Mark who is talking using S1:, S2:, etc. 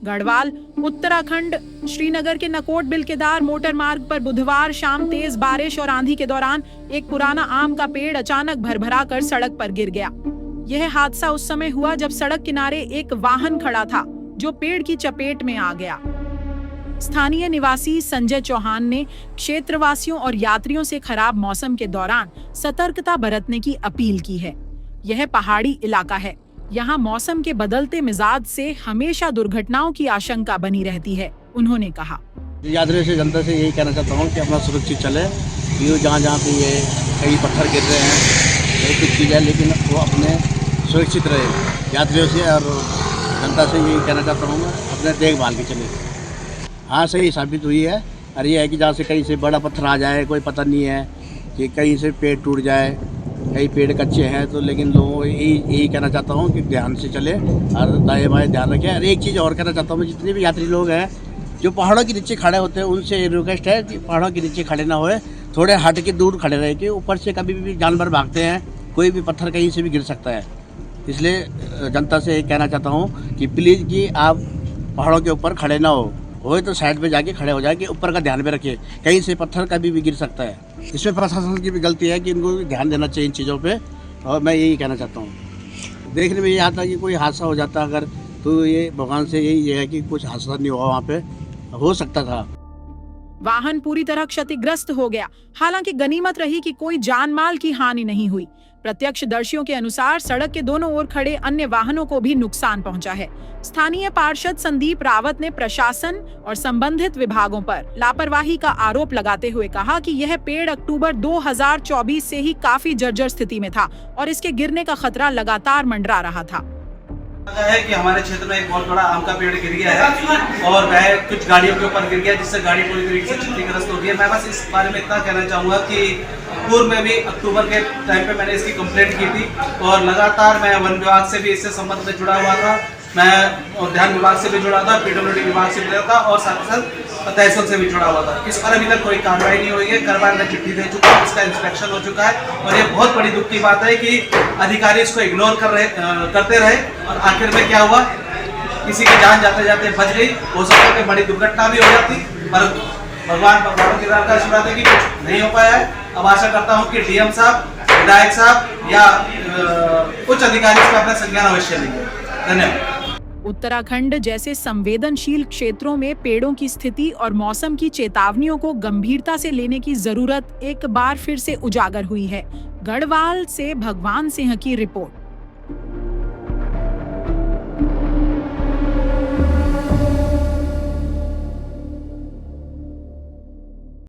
S1: गढ़वाल उत्तराखंड श्रीनगर के नकोट बिलकेदार मोटर मार्ग पर बुधवार शाम तेज बारिश और आंधी के दौरान एक पुराना आम का पेड़ अचानक भरभरा कर सड़क पर गिर गया। यह हादसा उस समय हुआ जब सड़क किनारे एक वाहन खड़ा था जो पेड़ की चपेट में आ गया। स्थानीय निवासी संजय चौहान ने क्षेत्रवासियों और यात्रियों से खराब मौसम के दौरान सतर्कता बरतने की अपील की है। यह पहाड़ी इलाका है, यहाँ मौसम के बदलते मिजाज से हमेशा दुर्घटनाओं की आशंका बनी रहती है। उन्होंने कहा,
S2: यात्रियों से जनता से यही कहना चाहता हूँ कि अपना सुरक्षित चले। ये जहाँ पे ये कई पत्थर गिर रहे हैं, ये कुछ चीज़ है, लेकिन वो अपने सुरक्षित रहे। यात्रियों से और जनता से यही कहना चाहता हूँ मैं, अपने देखभाल के चले। हाँ, सही साबित हुई है। और ये है कि जहाँ से कहीं से बड़ा पत्थर आ जाए, कोई पता नहीं है कि कहीं से पेड़ टूट जाए, कई पेड़ कच्चे हैं, तो लेकिन लोगों को यही कहना चाहता हूँ कि ध्यान से चले और दाएं बाएं ध्यान रखें। और एक चीज़ और कहना चाहता हूँ मैं, जितने भी यात्री लोग हैं जो पहाड़ों के नीचे खड़े होते हैं, उनसे रिक्वेस्ट है कि पहाड़ों के नीचे खड़े ना होए, थोड़े हट के दूर खड़े रहे, कि ऊपर से कभी भी जानवर भागते हैं, कोई भी पत्थर कहीं से भी गिर सकता है। इसलिए जनता से ये कहना चाहता हूँ कि प्लीज़ कि आप पहाड़ों के ऊपर खड़े ना हो तो साइड पे जाके खड़े हो जाए, कि ऊपर का ध्यान में रखिए, कहीं से पत्थर कभी भी गिर सकता है। इसमें प्रशासन की भी गलती है कि इनको ध्यान देना चाहिए इन चीज़ों पे, और मैं यही कहना चाहता हूँ। देखने में ये आता कि कोई हादसा हो जाता अगर, तो ये भगवान से यही है कि कुछ हादसा नहीं हुआ, वहाँ पे हो सकता था।
S1: वाहन पूरी तरह क्षतिग्रस्त हो गया। हालांकि गनीमत रही कि कोई जान माल की हानि नहीं हुई। प्रत्यक्षदर्शियों के अनुसार सड़क के दोनों ओर खड़े अन्य वाहनों को भी नुकसान पहुंचा है। स्थानीय पार्षद संदीप रावत ने प्रशासन और संबंधित विभागों पर लापरवाही का आरोप लगाते हुए कहा कि यह पेड़ अक्टूबर 2024 से ही काफी जर्जर स्थिति में था और इसके गिरने का खतरा लगातार मंडरा रहा था।
S3: है कि हमारे क्षेत्र में एक बहुत बड़ा आम का पेड़ गिर गया है और वह कुछ गाड़ियों के ऊपर गिर गया, जिससे गाड़ी पूरी तरीके से क्षतिग्रस्त हो गई है। मैं बस इस बारे में इतना कहना चाहूँगा कि पूर्व में भी अक्टूबर के टाइम पे मैंने इसकी कंप्लेंट की थी और लगातार मैं वन विभाग से भी इससे संबंध में जुड़ा हुआ था, मैं उद्यान विभाग से भी जुड़ा था, पीडब्ल्यूडी विभाग से भी जुड़ा था और साथ ही साथ तहसील से भी जुड़ा हुआ था। इस पर अभी तक कोई कार्रवाई नहीं हुई है। करवाने का चिट्ठी दे चुका है, इसका इंस्पेक्शन हो चुका है और ये बहुत बड़ी दुख की बात है कि अधिकारी इसको इग्नोर करते रहे और आखिर में क्या हुआ, किसी की जान जाते जाते बच गई। हो सकता है कि बड़ी दुर्घटना भी हो जाती, पर भगवान का आशीर्वाद है कि कुछ नहीं हो पाया है। अब आशा करता हूँ कि डीएम साहब, विधायक साहब या उच्च अधिकारी इसका अपना संज्ञान अवश्य लेंगे। धन्यवाद।
S1: उत्तराखंड जैसे संवेदनशील क्षेत्रों में पेड़ों की स्थिति और मौसम की चेतावनियों को गंभीरता से लेने की जरूरत एक बार फिर से उजागर हुई है। गढ़वाल से भगवान सिंह की रिपोर्ट।